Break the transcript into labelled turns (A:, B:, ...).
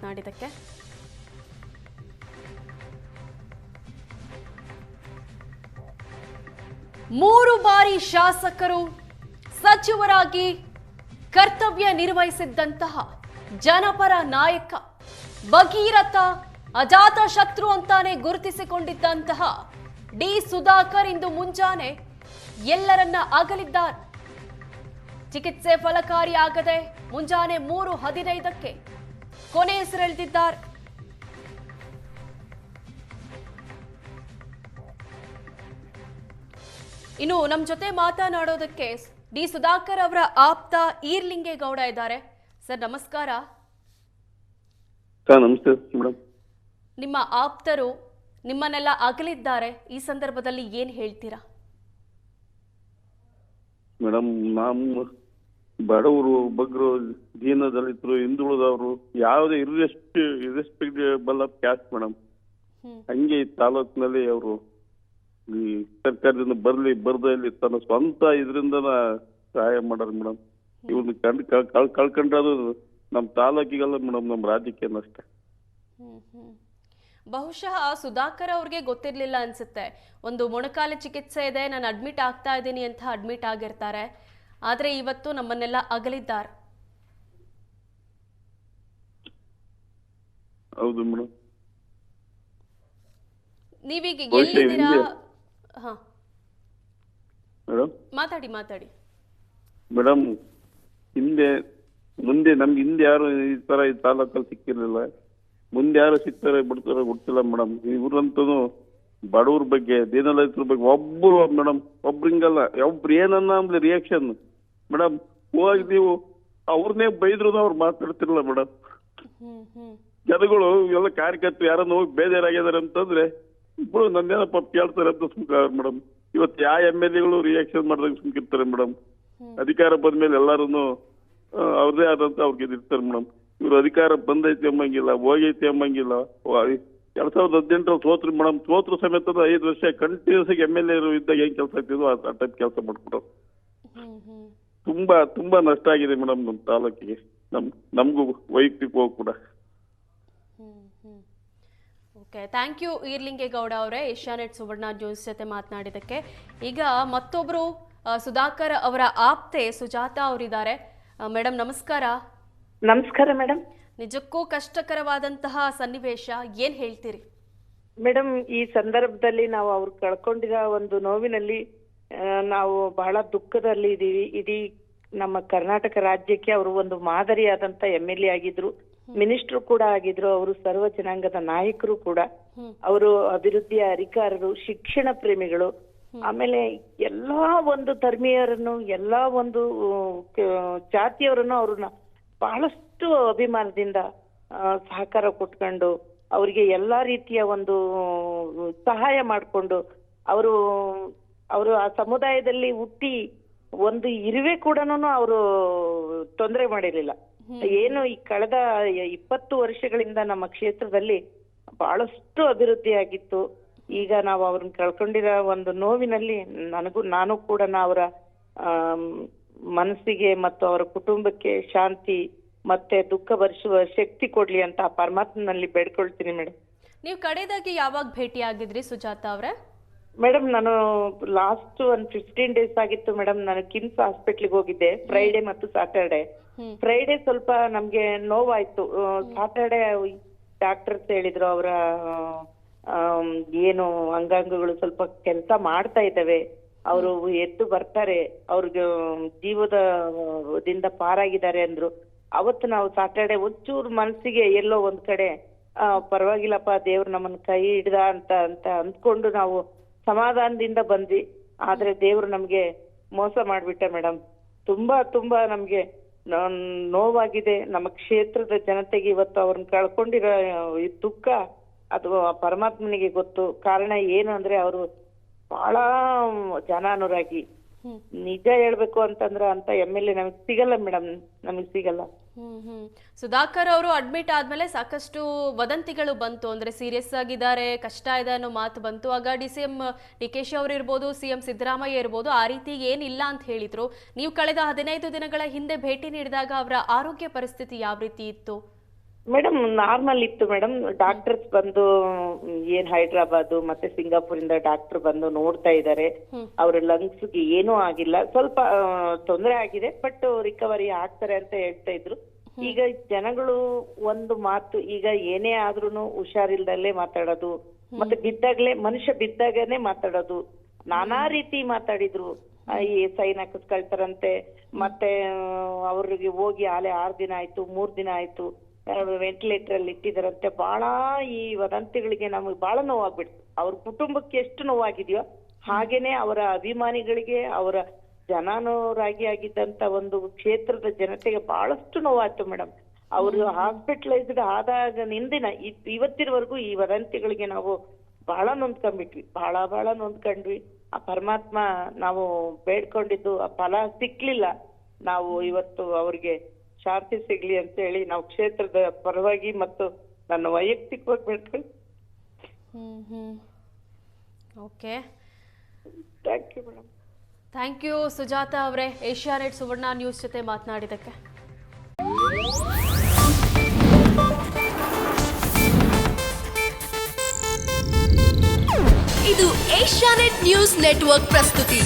A: ಮಾತನಾಡಿದಕ್ಕೆ. ಮೂರು ಬಾರಿ ಶಾಸಕರು ಸಚಿವರಾಗಿ ಕರ್ತವ್ಯ ನಿರ್ವಹಿಸಿದ್ದಂತಹ ಜನಪರ ನಾಯಕ, ಭಗೀರಥ, ಅಜಾತ ಶತ್ರು ಅಂತಾನೆ ಗುರುತಿಸಿಕೊಂಡಿದ್ದಂತಹ ಡಿ ಸುಧಾಕರ್ ಇಂದು ಮುಂಜಾನೆ ಎಲ್ಲರನ್ನ ಅಗಲಿದ್ದಾರೆ. ಚಿಕಿತ್ಸೆ ಫಲಕಾರಿಯಾಗದೆ ಮುಂಜಾನೆ 3:15ಕ್ಕೆ ಕೊನೆಯುಸಿರೆಳೆದಿದ್ದಾರೆ. ಇನ್ನು ನಮ್ಮ ಜೊತೆ ಮಾತನಾಡೋದಕ್ಕೆ ಡಿ ಸುಧಾಕರ್ ಅವರ ಆಪ್ತ ಈರ್ಲಿಂಗೇಗೌಡ ಇದ್ದಾರೆ. ಸರ್ ನಮಸ್ಕಾರ.
B: ನಮಸ್ತೆ ಮೇಡಮ್.
A: ನಿಮ್ಮ ಆಪ್ತರು ನಿಮ್ಮನ್ನೆಲ್ಲ ಅಗಲಿದ್ದಾರೆ, ಈ ಸಂದರ್ಭದಲ್ಲಿ ಏನ್ ಹೇಳ್ತೀರಾ?
B: ಮೇಡಮ್, ನಮ್ಮ ಬಡವರು, ಬಗ್ಗರು, ದೀನ ದಲಿತರು, ಹಿಂದುಳಿದವರು, ಯಾವುದೇ ಇರ್ರೆಸ್ಪೆಕ್ಟಬಲ್ ಆಫ್ ಕ್ಯಾಸ್ಟ್ ಮೇಡಮ್. ಹಂಗೆ ಈ ತಾಲೂಕಿನಲ್ಲಿ ಅವರು ಈ ಸರ್ಕಾರದಿಂದ ಬರ್ದಲ್ಲಿ ತನ್ನ ಸ್ವಂತ ಇದರಿಂದ ಸಹಾಯ ಮಾಡಾರ ಮೇಡಮ್. ಇವ್ರನ್ನ ಕಳ್ಕೊಂಡ್ರೆ ಅದು ನಮ್ಮ ತಾಲೂಕಿಗಲ್ಲ ಮೇಡಮ್, ನಮ್ಮ ರಾಜ್ಯಕ್ಕೆ ಅಷ್ಟೇ.
A: ಬಹುಶಃ ಸುಧಾಕರ್ ಅವ್ರಿಗೆ ಗೊತ್ತಿರ್ಲಿಲ್ಲ ಅನ್ಸುತ್ತೆ. ಒಂದು ಮೊಣಕಾಲ ಚಿಕಿತ್ಸೆ ಇದೆ, ನಾನು ಅಡ್ಮಿಟ್ ಆಗ್ತಾ ಇದ್ದೀನಿ ಅಂತ ಅಡ್ಮಿಟ್ ಆಗಿರ್ತಾರೆ. ಆದ್ರೆ ಇವತ್ತು ನಮ್ಮನ್ನೆಲ್ಲ ಅಗಲಿದ್ದಾರೆ.
B: ಹೌದು ಮೇಡಮ್.
A: ನೀವೀಗ ಎಲ್ಲಿದ್ದೀರಾ? ಹಾ ಮಾತಾಡಿ
B: ಮೇಡಮ್. ಮುಂದೆ ನಮ್ಗೆ ಹಿಂದೆ ಯಾರು ಈ ತರ ಈ ತಾಲೂಕಲ್ಲಿ ಸಿಕ್ಕಿರ್ಲಿಲ್ಲ. ಮುಂದೆ ಯಾರು ಸಿಗ್ತಾರೆ ಬಿಡ್ತಾರೋ ಗೊತ್ತಿಲ್ಲ ಮೇಡಮ್. ಇವ್ರಂತೂ ಬಡವ್ರ ಬಗ್ಗೆ, ದೀನದಲಿತರ ಬಗ್ಗೆ ಒಬ್ರಿಂಗಲ್ಲ, ಒಬ್ರು ಏನನ್ನ ಅಂದ್ರೆ ರಿಯಾಕ್ಷನ್ ಮೇಡಮ್. ಹೋಗಿ ನೀವು ಅವ್ರನ್ನೇ ಬೈದ್ರು ಅವ್ರು ಮಾತಾಡ್ತಿರಲ್ಲ ಮೇಡಮ್. ಜನಗಳು ಎಲ್ಲ ಕಾರ್ಯಕರ್ತರು ಯಾರನ್ನ ಹೋಗಿ ಬೇಜಾರಾಗಿದ್ದಾರೆ ಅಂತಂದ್ರೆ ಇಬ್ಬರು ನನ್ನೇನಪ್ಪ ಕೇಳ್ತಾರೆ ಅಂತ ಸುಮ್ಕಾರ್ ಮೇಡಮ್. ಇವತ್ತು ಯಾವ MLAಗಳು ರಿಯಾಕ್ಷನ್ ಮಾಡ್ದಂಗೆ ಸುಮ್ಕಿರ್ತಾರೆ ಮೇಡಮ್. ಅಧಿಕಾರ ಬಂದ್ಮೇಲೆ ಎಲ್ಲಾರು ಅವ್ರದೇ ಆದಂತ ಅವ್ರಿಗೆ ಇರ್ತಾರೆ ಮೇಡಮ್. ಇವ್ರು ಅಧಿಕಾರ ಬಂದೈತಿ ಎಂಬಂಗಿಲ್ಲ, ಹೋಗೈತಿ ಎಂಬಂಗಿಲ್ಲ. 2018 ಸೋತ್ರು ಮೇಡಮ್. ಸೋತ್ರು ಸಮೇತ 5 ವರ್ಷ ಕಂಟಿನ್ಯೂಸ್ ಆಗಿ MLA ಇದ್ದಾಗ ಏನ್ ಕೆಲಸ ಆಗ್ತಿದ್ವು ಆ ಟೈಪ್ ಕೆಲಸ ಮಾಡ್ಬಿಟ್ಟು ತುಂಬಾ ನಷ್ಟ ಆಗಿದೆ ಮೇಡಮ್ ನಮ್ಮ ತಾಲೂಕಿಗೆ, ನಮ್ಗೂ ವೈಯಕ್ತಿಕವಾಗಿ ಕೂಡ.
A: ಓಕೆ, ಥ್ಯಾಂಕ್ ಯು ಈರ್ಲಿಂಗೇಗೌಡ ಅವರೇ, ಏಷ್ಯಾನೆಟ್ ಸುವರ್ಣ ನ್ಯೂಸ್ ಜೊತೆ ಮಾತನಾಡಿದಕ್ಕೆ. ಈಗ ಮತ್ತೊಬ್ರು ಸುಧಾಕರ್ ಅವರ ಆಪ್ತೆ ಸುಜಾತಾ ಅವರಿದ್ದಾರೆ. ಮೇಡಮ್ ನಮಸ್ಕಾರ.
C: ನಮಸ್ಕಾರ ಮೇಡಮ್.
A: ನಿಜಕ್ಕೂ ಕಷ್ಟಕರವಾದಂತಹ ಸನ್ನಿವೇಶ, ಏನ್ ಹೇಳ್ತೀರಿ
C: ಮೇಡಮ್? ಈ ಸಂದರ್ಭದಲ್ಲಿ ನಾವು ಅವ್ರು ಕಳ್ಕೊಂಡಿರೋ ಒಂದು ನೋವಿನಲ್ಲಿ ನಾವು ಬಹಳ ದುಃಖದಲ್ಲಿ ಇದೀವಿ. ಇಡೀ ನಮ್ಮ ಕರ್ನಾಟಕ ರಾಜ್ಯಕ್ಕೆ ಅವರು ಒಂದು ಮಾದರಿಯಾದಂತ MLA ಆಗಿದ್ರು, ಮಿನಿಸ್ಟರ್ ಕೂಡ ಆಗಿದ್ರು. ಅವರು ಸರ್ವ ಜನಾಂಗದ ನಾಯಕರು ಕೂಡ. ಅವರು ಅಭಿವೃದ್ಧಿಯ ಅಧಿಕಾರರು, ಶಿಕ್ಷಣ ಪ್ರೇಮಿಗಳು. ಆಮೇಲೆ ಎಲ್ಲಾ ಒಂದು ಧರ್ಮೀಯರನ್ನು, ಎಲ್ಲಾ ಒಂದು ಜಾತಿಯವರನ್ನು ಅವ್ರನ್ನ ಬಹಳಷ್ಟು ಅಭಿಮಾನದಿಂದ ಸಹಕಾರ ಕೊಟ್ಕೊಂಡು ಅವರಿಗೆ ಎಲ್ಲಾ ರೀತಿಯ ಒಂದು ಸಹಾಯ ಮಾಡಿಕೊಂಡು ಅವರು ಆ ಸಮುದಾಯದಲ್ಲಿ ಹುಟ್ಟಿ ಒಂದು ಇರುವೆ ಕೂಡ ಅವರು ತೊಂದರೆ ಮಾಡಿರ್ಲಿಲ್ಲ. ಏನು ಈ ಕಳೆದ 20 ವರ್ಷಗಳಿಂದ ನಮ್ಮ ಕ್ಷೇತ್ರದಲ್ಲಿ ಬಹಳಷ್ಟು ಅಭಿವೃದ್ಧಿ ಆಗಿತ್ತು. ಈಗ ನಾವು ಅವ್ರನ್ನ ಕಳ್ಕೊಂಡಿರೋ ಒಂದು ನೋವಿನಲ್ಲಿ ನಾನು ಕೂಡ ಅವರ ಮನಸ್ಸಿಗೆ ಮತ್ತು ಅವರ ಕುಟುಂಬಕ್ಕೆ ಶಾಂತಿ ಮತ್ತೆ ದುಃಖ ಭರಿಸುವ ಶಕ್ತಿ ಕೊಡ್ಲಿ ಅಂತ ಪರಮಾತ್ಮನಲ್ಲಿ ಬೇಡ್ಕೊಳ್ತೀನಿ ಮೇಡಮ್.
A: ನೀವು ಕಡೆದಾಗಿ ಯಾವಾಗ ಭೇಟಿ ಆಗಿದ್ರಿ ಸುಜಾತಾ ಅವರೇ?
C: ಮೇಡಮ್, ನಾನು ಲಾಸ್ಟ್ ಒಂದು 15 ಡೇಸ್ ಆಗಿತ್ತು ಮೇಡಮ್. ನಾನು ಕಿಮ್ಸ್ ಹಾಸ್ಪಿಟ್ಲಿಗೆ ಹೋಗಿದ್ದೆ ಫ್ರೈಡೆ ಮತ್ತು ಸ್ಯಾಟರ್ಡೆ. ಫ್ರೈಡೆ ಸ್ವಲ್ಪ ನಮ್ಗೆ ನೋವಾಯ್ತು. ಸ್ಯಾಟರ್ಡೆ ಡಾಕ್ಟರ್ಸ್ ಹೇಳಿದ್ರು ಅವರ ಏನು ಅಂಗಾಂಗಗಳು ಸ್ವಲ್ಪ ಕೆಲಸ ಮಾಡ್ತಾ ಇದ್ದಾವೆ, ಅವರು ಎದ್ದು ಬರ್ತಾರೆ, ಅವ್ರಿಗೆ ಜೀವದಿಂದ ಪಾರಾಗಿದ್ದಾರೆ ಅಂದ್ರು. ಅವತ್ತು ನಾವು ಸ್ಯಾಟರ್ಡೆ ಒಂಚೂರು ಮನಸ್ಸಿಗೆ ಎಲ್ಲೋ ಒಂದ್ ಕಡೆ ಪರವಾಗಿಲ್ಲಪ್ಪ, ದೇವ್ರು ನಮ್ಮನ್ನ ಕೈ ಹಿಡ್ದ ಅಂತ ಅಂದ್ಕೊಂಡು ನಾವು ಸಮಾಧಾನದಿಂದ ಬಂದ್ವಿ. ಆದ್ರೆ ದೇವ್ರು ನಮ್ಗೆ ಮೋಸ ಮಾಡ್ಬಿಟ್ಟ ಮೇಡಮ್. ತುಂಬಾ ನಮ್ಗೆ ನೋವಾಗಿದೆ. ನಮ್ಮ ಕ್ಷೇತ್ರದ ಜನತೆಗೆ ಇವತ್ತು ಅವ್ರನ್ನ ಕಳ್ಕೊಂಡಿರೋ ಈ ದುಃಖ ಅದು ಪರಮಾತ್ಮನಿಗೆ ಗೊತ್ತು. ಕಾರಣ ಏನು ಅಂದ್ರೆ ಅವರು ಬಹಳ ಜನಾನುರಾಗಿ. ನಿಜ ಹೇಳ್ಬೇಕು ಅಂತಂದ್ರೆ ಅಂತ MLA ನಮಗ್ ಸಿಗಲ್ಲ ಮೇಡಮ್, ನಮಗ್ ಸಿಗಲ್ಲ.
A: ಸುಧಾಕರ್ ಅವರು ಅಡ್ಮಿಟ್ ಆದ್ಮೇಲೆ ಸಾಕಷ್ಟು ವದಂತಿಗಳು ಬಂತು, ಅಂದ್ರೆ ಸೀರಿಯಸ್ ಆಗಿದ್ದಾರೆ, ಕಷ್ಟ ಇದೆ ಅನ್ನೋ ಮಾತು ಬಂತು. ಆಗ DCM DK ಅವರು ಇರ್ಬೋದು, CM ಸಿದ್ದರಾಮಯ್ಯ ಇರ್ಬೋದು, ಆ ರೀತಿ ಏನಿಲ್ಲ ಅಂತ ಹೇಳಿದ್ರು. ನೀವು ಕಳೆದ 15 ದಿನಗಳ ಹಿಂದೆ ಭೇಟಿ ನೀಡಿದಾಗ ಅವರ ಆರೋಗ್ಯ ಪರಿಸ್ಥಿತಿ ಯಾವ ರೀತಿ ಇತ್ತು?
C: ಮೇಡಮ್ ನಾರ್ಮಲ್ ಇತ್ತು ಮೇಡಮ್. ಡಾಕ್ಟರ್ಸ್ ಬಂದು ಏನ್ ಹೈದ್ರಾಬಾದ್ ಮತ್ತೆ ಸಿಂಗಾಪುರ್ ಇಂದ ಡಾಕ್ಟರ್ ಬಂದು ನೋಡ್ತಾ ಇದ್ದಾರೆ. ಅವ್ರ ಲಂಗ್ಸ್ ಗೆ ಏನೂ ಆಗಿಲ್ಲ, ಸ್ವಲ್ಪ ತೊಂದರೆ ಆಗಿದೆ, ಬಟ್ ರಿಕವರಿ ಆಗ್ತಾರೆ ಅಂತ ಹೇಳ್ತಾ ಇದ್ರು. ಈಗ ಜನಗಳು ಒಂದು ಮಾತು, ಈಗ ಏನೇ ಆದ್ರೂನು ಹುಷಾರಿಲ್ದಲ್ಲೇ ಮಾತಾಡೋದು, ಮತ್ತೆ ಬಿದ್ದಾಗ್ಲೇ ಮನುಷ್ಯ ಬಿದ್ದಾಗನೆ ಮಾತಾಡೋದು, ನಾನಾ ರೀತಿ ಮಾತಾಡಿದ್ರು. ಈ ಸೈನ್ ಹಾಕಿಸ್ಕೊಳ್ತಾರಂತೆ, ಮತ್ತೆ ಅವ್ರಿಗೆ ಹೋಗಿ ಆಲೆ 6 ದಿನ ಆಯ್ತು, 3 ದಿನ ಆಯ್ತು, ವೆಂಟಿಲೇಟರ್ ಅಲ್ಲಿ ಇಟ್ಟಿದಾರಂತೆ. ಬಹಳ ಈ ವದಂತಿಗಳಿಗೆ ನಮಗೆ ಬಹಳ ನೋವಾಗ್ಬಿಡ್ತು. ಅವ್ರ ಕುಟುಂಬಕ್ಕೆ ಎಷ್ಟು ನೋವಾಗಿದೆಯೋ ಹಾಗೇನೆ ಅವರ ಅಭಿಮಾನಿಗಳಿಗೆ, ಅವರ ಜನಾನುರಾಗಿ ಆಗಿದ್ದಂತ ಒಂದು ಕ್ಷೇತ್ರದ ಜನತೆಗೆ ಬಹಳಷ್ಟು ನೋವಾಯ್ತು ಮೇಡಮ್. ಅವರು ಹಾಸ್ಪಿಟಲೈಸ್ಡ್ ಆದಾಗ ನಿಂದಿನ ಇವತ್ತಿನವರೆಗೂ ಈ ವದಂತಿಗಳಿಗೆ ನಾವು ಬಹಳ ನೊಂದ್ಕೊಂಡ್ಬಿಟ್ವಿ, ಬಹಳ ನೊಂದ್ಕೊಂಡ್ವಿ. ಆ ಪರಮಾತ್ಮ ನಾವು ಬೇಡ್ಕೊಂಡಿದ್ದು ಆ ಫಲ ಸಿಕ್ಲಿಲ್ಲ. ನಾವು ಇವತ್ತು ಅವ್ರಿಗೆ ಶಾಂತಿ ಸಿಗ್ಲಿ ಅಂತ ಹೇಳಿ ನಾವು ಕ್ಷೇತ್ರದ ಪರವಾಗಿ ಮತ್ತು ನನ್ನ ವೈಯಕ್ತಿಕವಾಗಿ ಬೇಡ್ಕೊಂಡು.
A: Okay,
C: thank you madam.
A: Thank you Sujatha ಅವರೇ, ಏಷ್ಯಾನೆಟ್ ಸುವರ್ಣ ನ್ಯೂಸ್ ಜೊತೆ ಮಾತನಾಡಿದ್ದಕ್ಕೆ.
D: ಇದು ಏಷ್ಯಾನೆಟ್ ನ್ಯೂಸ್ ನೆಟ್ವರ್ಕ್ ಪ್ರಸ್ತುತಿ.